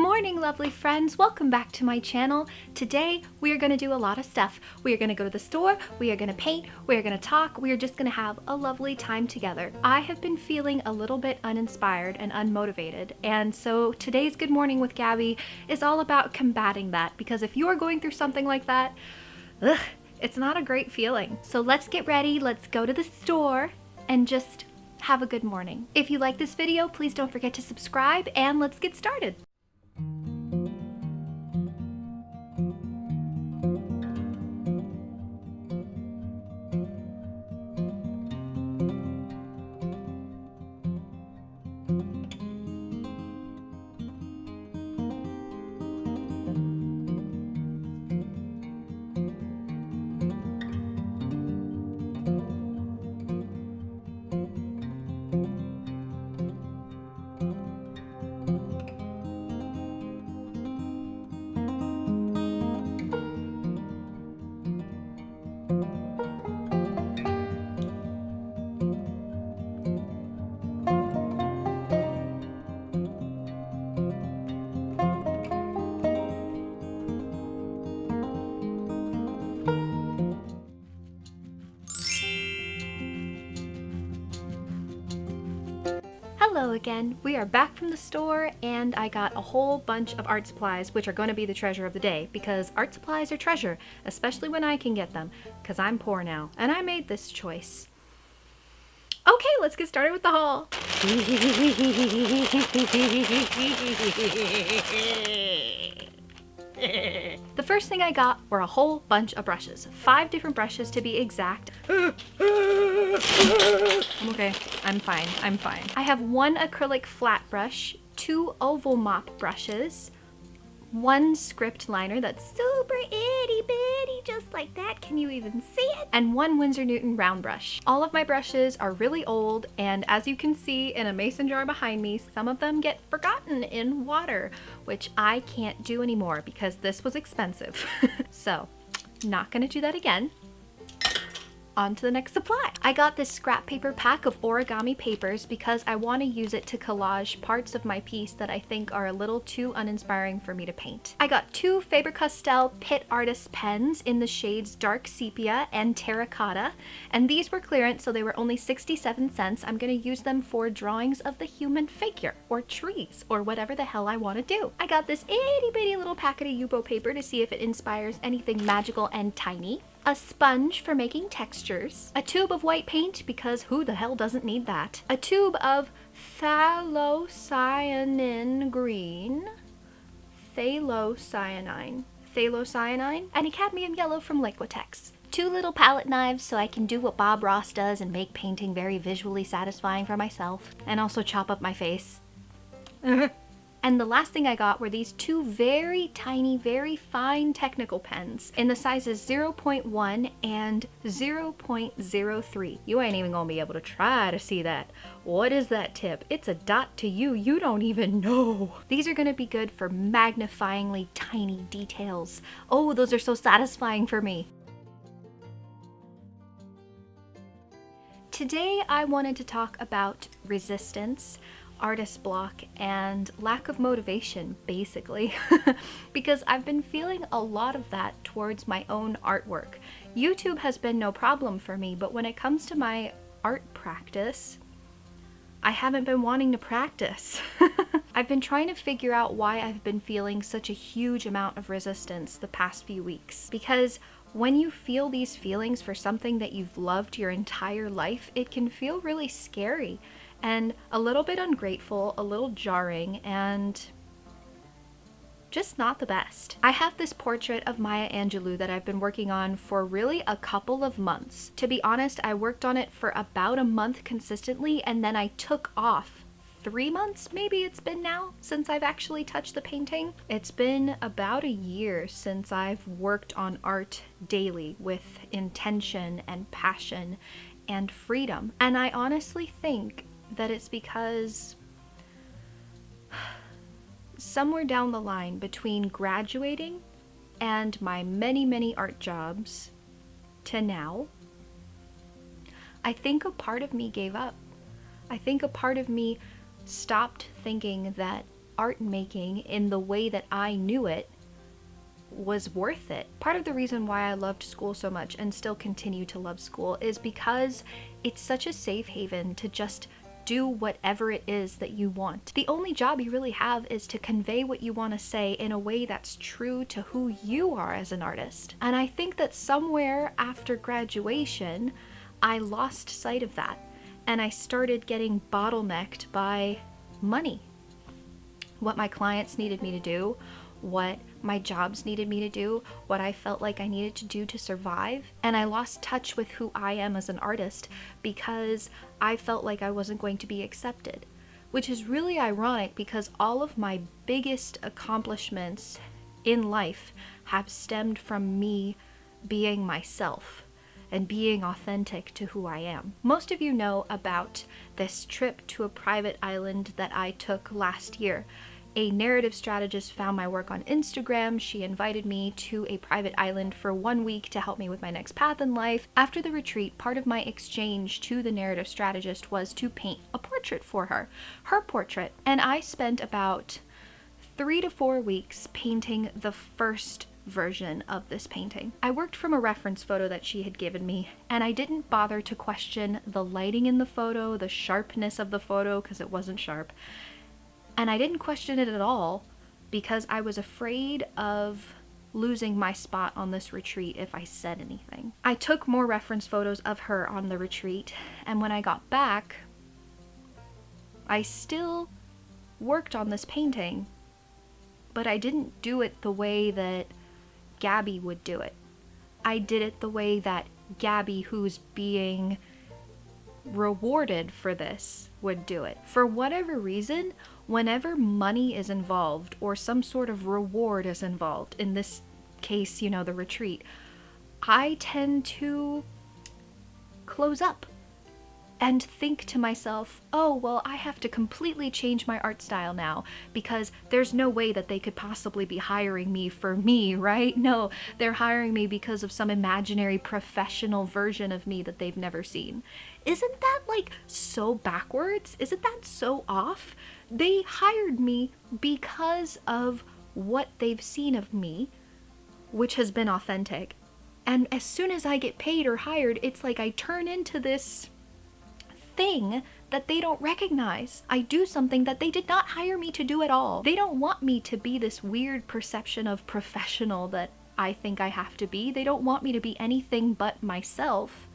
morning, lovely friends. Welcome back to my channel. Today, we are going to do a lot of stuff. We are going to go to the store, we are going to paint, we are going to talk, we are just going to have a lovely time together. I have been feeling a little bit uninspired and unmotivated, and so today's Good Morning with Gabby is all about combating that, because if you are going through something like that, it's not a great feeling. So let's get ready, let's go to the store, and just have a good morning. If you like this video, please don't forget to subscribe, and let's get started. Hello again. We are back from the store and I got a whole bunch of art supplies, which are going to be the treasure of the day because art supplies are treasure, especially when I can get them, because I'm poor now and I made this choice. Okay, let's get started with the haul. The first thing I got were a whole bunch of brushes. 5 different brushes to be exact. I'm okay. I'm fine. I'm fine. I have 1 acrylic flat brush, 2 oval mop brushes, 1 script liner that's super itty bitty, just like that. Can you even see it? And 1 Winsor Newton round brush. All of my brushes are really old, and as you can see in a mason jar behind me, some of them get forgotten in water, which I can't do anymore because this was expensive. So, not gonna do that again. On to the next supply. I got this scrap paper pack of origami papers because I want to use it to collage parts of my piece that I think are a little too uninspiring for me to paint. I got 2 Faber-Castell Pitt Artist pens in the shades Dark Sepia and Terracotta, and these were clearance, so they were only 67 cents. I'm going to use them for drawings of the human figure, or trees, or whatever the hell I want to do. I got this itty bitty little packet of Yupo paper to see if it inspires anything magical and tiny. A sponge for making textures, a tube of white paint because who the hell doesn't need that, a tube of phthalocyanine green, phthalocyanine, and a cadmium yellow from Liquitex. 2 little palette knives so I can do what Bob Ross does and make painting very visually satisfying for myself, and also chop up my face. And the last thing I got were these 2 very tiny, very fine technical pens in the sizes 0.1 and 0.03. You ain't even gonna be able to try to see that. What is that tip? It's a dot to you. You don't even know. These are gonna be good for magnifyingly tiny details. Oh, those are so satisfying for me. Today I wanted to talk about resistance, artist block, and lack of motivation, basically, because I've been feeling a lot of that towards my own artwork. YouTube has been no problem for me, but when it comes to my art practice, I haven't been wanting to practice. I've been trying to figure out why I've been feeling such a huge amount of resistance the past few weeks, because when you feel these feelings for something that you've loved your entire life, it can feel really scary and a little bit ungrateful, a little jarring, and just not the best. I have this portrait of Maya Angelou that I've been working on for really a couple of months. To be honest, I worked on it for about a month consistently, and then I took off 3 months, maybe it's been now, since I've actually touched the painting. It's been about a year since I've worked on art daily with intention and passion and freedom. And I honestly think that it's because somewhere down the line between graduating and my many art jobs to now, I think a part of me gave up. I think a part of me stopped thinking that art making in the way that I knew it was worth it. Part of the reason why I loved school so much and still continue to love school is because it's such a safe haven to just do whatever it is that you want. The only job you really have is to convey what you want to say in a way that's true to who you are as an artist. And I think that somewhere after graduation, I lost sight of that, and I started getting bottlenecked by money. What my clients needed me to do, what my jobs needed me to do, what I felt like I needed to do to survive. And I lost touch with who I am as an artist because I felt like I wasn't going to be accepted. Which is really ironic because all of my biggest accomplishments in life have stemmed from me being myself and being authentic to who I am. Most of you know about this trip to a private island that I took last year. A narrative strategist found my work on Instagram. She invited me to a private island for 1 week to help me with my next path in life. After the retreat, part of my exchange to the narrative strategist was to paint a portrait for her portrait. And I spent about 3 to 4 weeks painting the first version of this painting. I worked from a reference photo that she had given me, and I didn't bother to question the lighting in the photo, the sharpness of the photo, because it wasn't sharp. And I didn't question it at all because I was afraid of losing my spot on this retreat if I said anything. I took more reference photos of her on the retreat, and when I got back, I still worked on this painting, but I didn't do it the way that Gaby would do it. I did it the way that Gaby, who's being rewarded for this, would do it. For whatever reason, whenever money is involved or some sort of reward is involved, in this case, the retreat, I tend to close up and think to myself, oh, well, I have to completely change my art style now because there's no way that they could possibly be hiring me for me, right? No, they're hiring me because of some imaginary professional version of me that they've never seen. Isn't that so backwards? Isn't that so off? They hired me because of what they've seen of me, which has been authentic. And as soon as I get paid or hired, it's like I turn into this thing that they don't recognize. I do something that they did not hire me to do at all. They don't want me to be this weird perception of professional that I think I have to be. They don't want me to be anything but myself.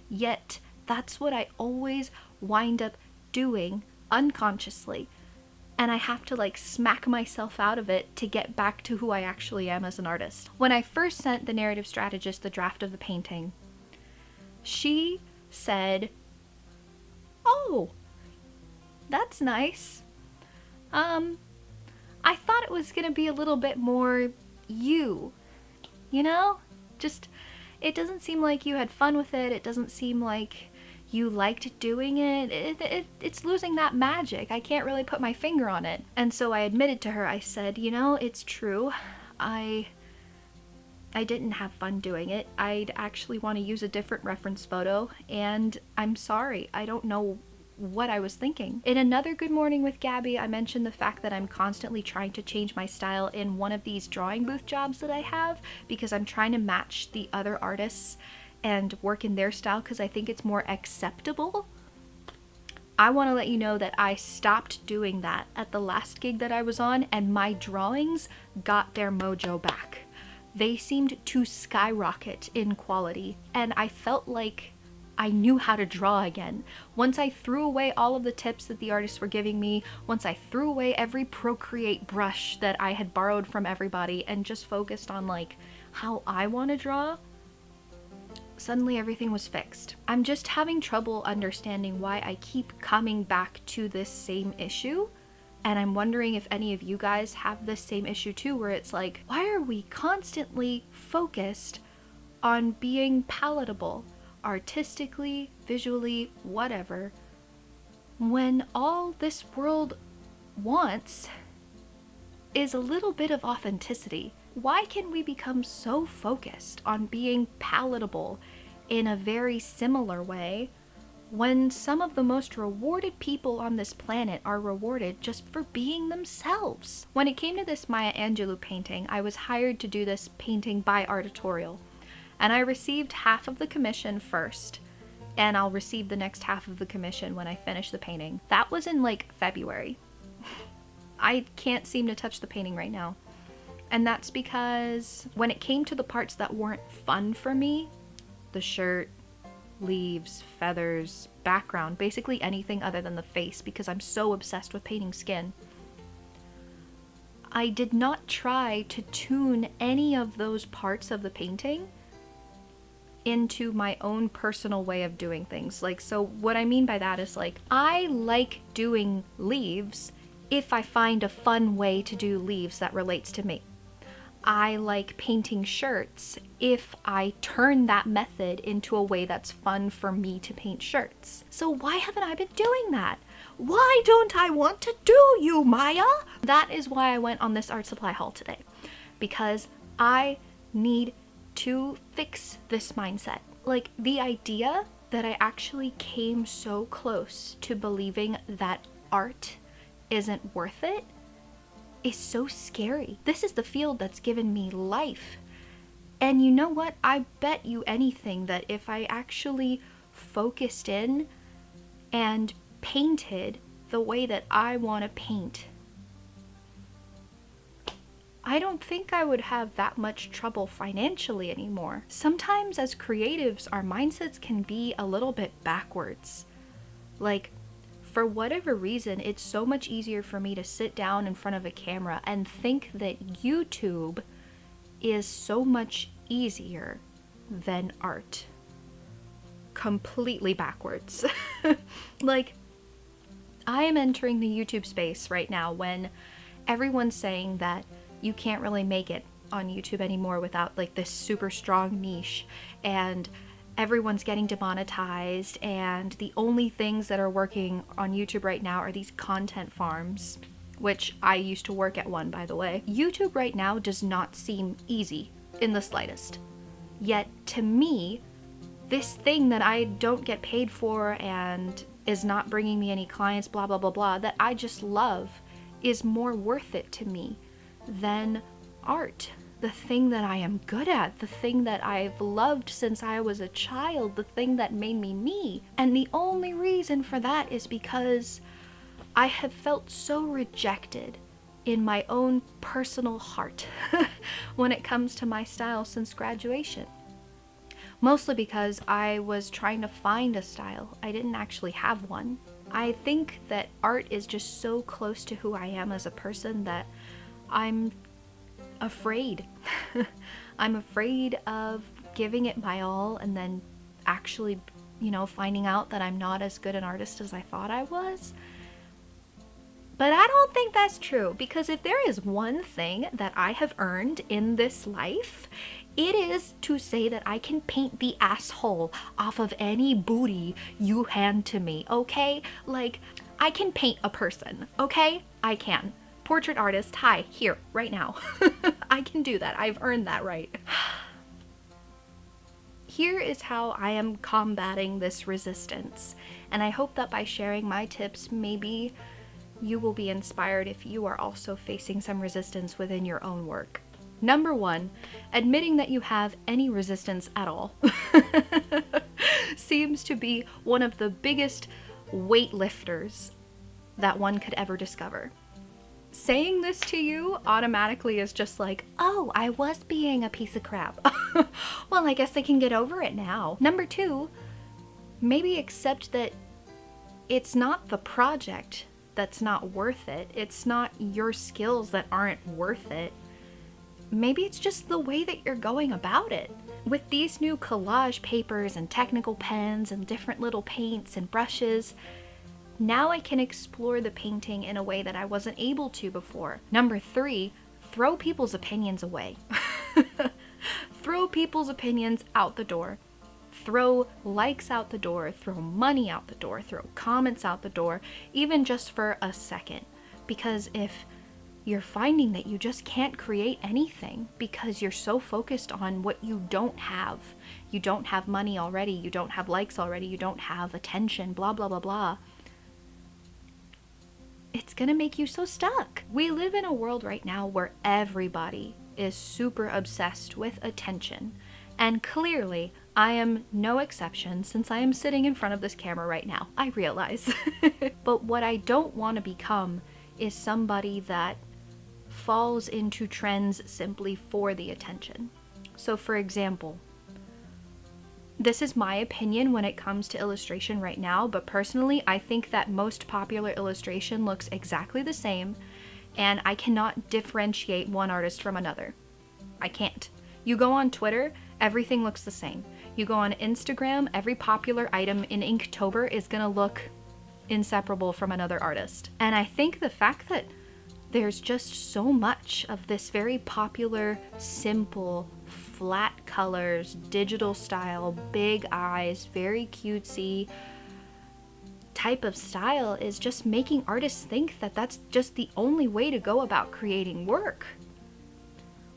Yet that's what I always wind up doing unconsciously. And I have to smack myself out of it to get back to who I actually am as an artist. When I first sent the narrative strategist the draft of the painting, she said, "Oh, that's nice. I thought it was gonna be a little bit more you, Just, it doesn't seem like you had fun with it. It doesn't seem like you liked doing it. It's losing that magic. I can't really put my finger on it." And so I admitted to her, I said, it's true. I didn't have fun doing it. I'd actually want to use a different reference photo, and I'm sorry. I don't know what I was thinking. In another Good Morning with Gaby, I mentioned the fact that I'm constantly trying to change my style in one of these drawing booth jobs that I have because I'm trying to match the other artists and work in their style because I think it's more acceptable. I want to let you know that I stopped doing that at the last gig that I was on, and my drawings got their mojo back. They seemed to skyrocket in quality, and I felt like I knew how to draw again. Once I threw away all of the tips that the artists were giving me, once I threw away every Procreate brush that I had borrowed from everybody and just focused on how I want to draw, suddenly everything was fixed. I'm just having trouble understanding why I keep coming back to this same issue. And I'm wondering if any of you guys have this same issue too, where it's why are we constantly focused on being palatable, artistically, visually, whatever, when all this world wants is a little bit of authenticity? Why can we become so focused on being palatable in a very similar way when some of the most rewarded people on this planet are rewarded just for being themselves. When it came to this Maya Angelou painting, I was hired to do this painting by Artitorial, and I received half of the commission first, and I'll receive the next half of the commission when I finish the painting. That was in like February. I can't seem to touch the painting right now. And that's because when it came to the parts that weren't fun for me, the shirt, leaves, feathers, background, basically anything other than the face, because I'm so obsessed with painting skin, I did not try to tune any of those parts of the painting into my own personal way of doing things. Like, so what I mean by that is, like, I like doing leaves if I find a fun way to do leaves that relates to me. I like painting shirts if I turn that method into a way that's fun for me to paint shirts. So why haven't I been doing that? Why don't I want to do you, Maya? That is why I went on this art supply haul today, because I need to fix this mindset. Like, the idea that I actually came so close to believing that art isn't worth it is so scary. This is the field that's given me life. And you know what? I bet you anything that if I actually focused in and painted the way that I want to paint, I don't think I would have that much trouble financially anymore. Sometimes as creatives, our mindsets can be a little bit backwards. Like, for whatever reason, it's so much easier for me to sit down in front of a camera and think that YouTube is so much easier than art. Completely backwards. Like, I am entering the YouTube space right now when everyone's saying that you can't really make it on YouTube anymore without like this super strong niche, and everyone's getting demonetized, and the only things that are working on YouTube right now are these content farms, which I used to work at one, by the way. YouTube right now does not seem easy in the slightest. Yet to me, this thing that I don't get paid for and is not bringing me any clients, blah, blah, blah, blah, that I just love, is more worth it to me than art. The thing that I am good at, the thing that I've loved since I was a child, the thing that made me me. And the only reason for that is because I have felt so rejected in my own personal heart when it comes to my style since graduation. Mostly because I was trying to find a style. I didn't actually have one. I think that art is just so close to who I am as a person that I'm afraid. I'm afraid of giving it my all and then actually, finding out that I'm not as good an artist as I thought I was. But I don't think that's true, because if there is one thing that I have earned in this life, it is to say that I can paint the asshole off of any booty you hand to me, okay? Like, I can paint a person, okay? I can. Portrait artist, hi, here, right now. I can do that. I've earned that right. Here is how I am combating this resistance, and I hope that by sharing my tips, maybe you will be inspired if you are also facing some resistance within your own work. Number 1, admitting that you have any resistance at all seems to be one of the biggest weightlifters that one could ever discover. Saying this to you automatically is just like, oh, I was being a piece of crap. Well, I guess I can get over it now. Number 2, maybe accept that it's not the project that's not worth it. It's not your skills that aren't worth it. Maybe it's just the way that you're going about it. With these new collage papers and technical pens and different little paints and brushes, now I can explore the painting in a way that I wasn't able to before. Number 3, throw people's opinions away. Throw people's opinions out the door. Throw likes out the door, throw money out the door, throw comments out the door, even just for a second. Because if you're finding that you just can't create anything because you're so focused on what you don't have. You don't have money already, you don't have likes already, you don't have attention, blah, blah, blah, blah. It's gonna make you so stuck. We live in a world right now where everybody is super obsessed with attention. And clearly, I am no exception since I am sitting in front of this camera right now. I realize. But what I don't want to become is somebody that falls into trends simply for the attention. So for example, this is my opinion when it comes to illustration right now, but personally, I think that most popular illustration looks exactly the same, and I cannot differentiate one artist from another. I can't. You go on Twitter, everything looks the same. You go on Instagram, every popular item in Inktober is gonna look inseparable from another artist. And I think the fact that there's just so much of this very popular, simple, flat colors, digital style, big eyes, very cutesy type of style is just making artists think that that's just the only way to go about creating work.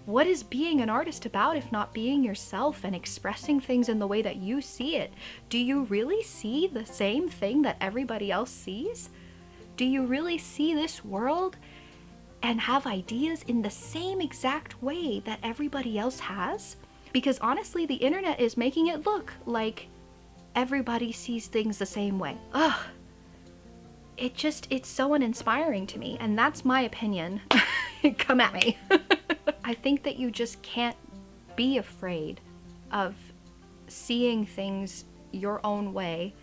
What is being an artist about if not being yourself and expressing things in the way that you see it? Do you really see the same thing that everybody else sees? Do you really see this world and have ideas in the same exact way that everybody else has? Because honestly, the internet is making it look like everybody sees things the same way. Ugh. It's so uninspiring to me, and that's my opinion. Come at me. I think that you just can't be afraid of seeing things your own way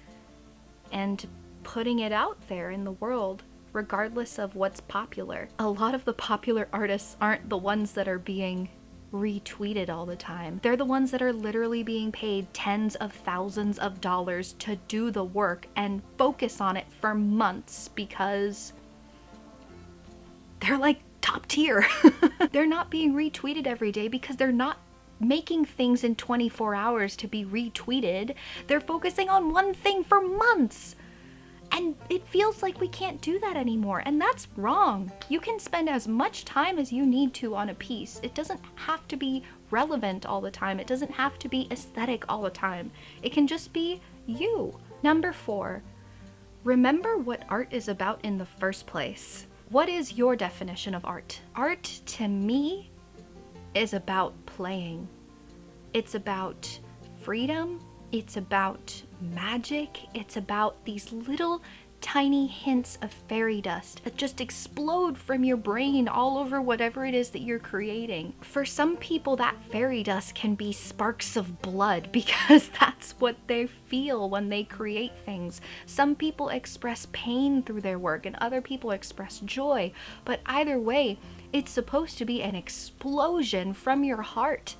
and putting it out there in the world, regardless of what's popular. A lot of the popular artists aren't the ones that are being retweeted all the time. They're the ones that are literally being paid tens of thousands of dollars to do the work and focus on it for months because they're like top tier. They're not being retweeted every day because they're not making things in 24 hours to be retweeted. They're focusing on one thing for months. And it feels like we can't do that anymore, and that's wrong. You can spend as much time as you need to on a piece. It doesn't have to be relevant all the time. It doesn't have to be aesthetic all the time. It can just be you. Number 4, remember what art is about in the first place. What is your definition of art? Art, to me, is about playing. It's about freedom. It's about magic. It's about these little tiny hints of fairy dust that just explode from your brain all over whatever it is that you're creating. For some people, that fairy dust can be sparks of blood because that's what they feel when they create things. Some people express pain through their work and other people express joy, but either way, it's supposed to be an explosion from your heart.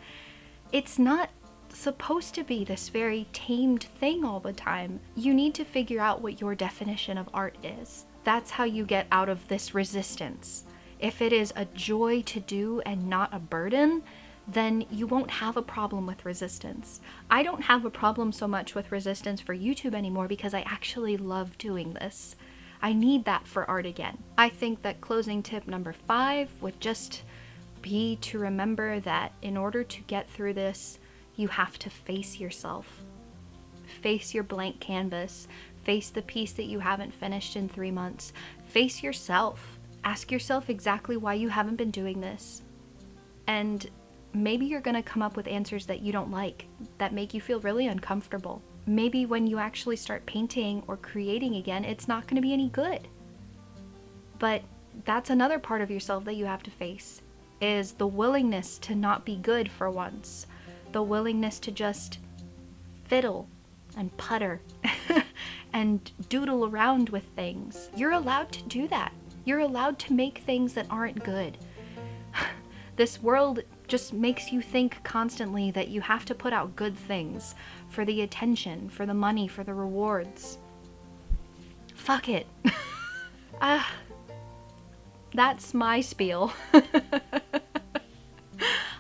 It's not supposed to be this very tamed thing all the time. You need to figure out what your definition of art is. That's how you get out of this resistance. If it is a joy to do and not a burden, then you won't have a problem with resistance. I don't have a problem so much with resistance for YouTube anymore because I actually love doing this. I need that for art again. I think that closing tip number 5 would just be to remember that in order to get through this, you have to face yourself. Face your blank canvas. Face the piece that you haven't finished in 3 months. Face yourself. Ask yourself exactly why you haven't been doing this. And maybe you're gonna come up with answers that you don't like, that make you feel really uncomfortable. Maybe when you actually start painting or creating again, it's not gonna be any good. But that's another part of yourself that you have to face, is the willingness to not be good for once. The willingness to just fiddle and putter and doodle around with things. You're allowed to do that. You're allowed to make things that aren't good. This world just makes you think constantly that you have to put out good things for the attention, for the money, for the rewards. Fuck it. That's my spiel.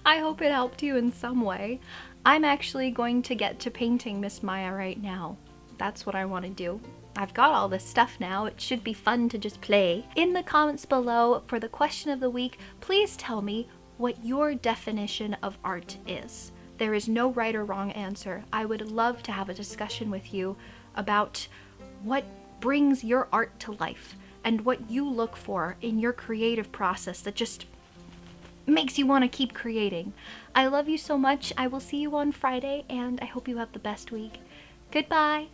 I hope it helped you in some way. I'm actually going to get to painting Miss Maya right now. That's what I want to do. I've got all this stuff now. It should be fun to just play. In the comments below for the question of the week, please tell me what your definition of art is. There is no right or wrong answer. I would love to have a discussion with you about what brings your art to life and what you look for in your creative process that just makes you want to keep creating. I love you so much. I will see you on Friday, and I hope you have the best week. Goodbye!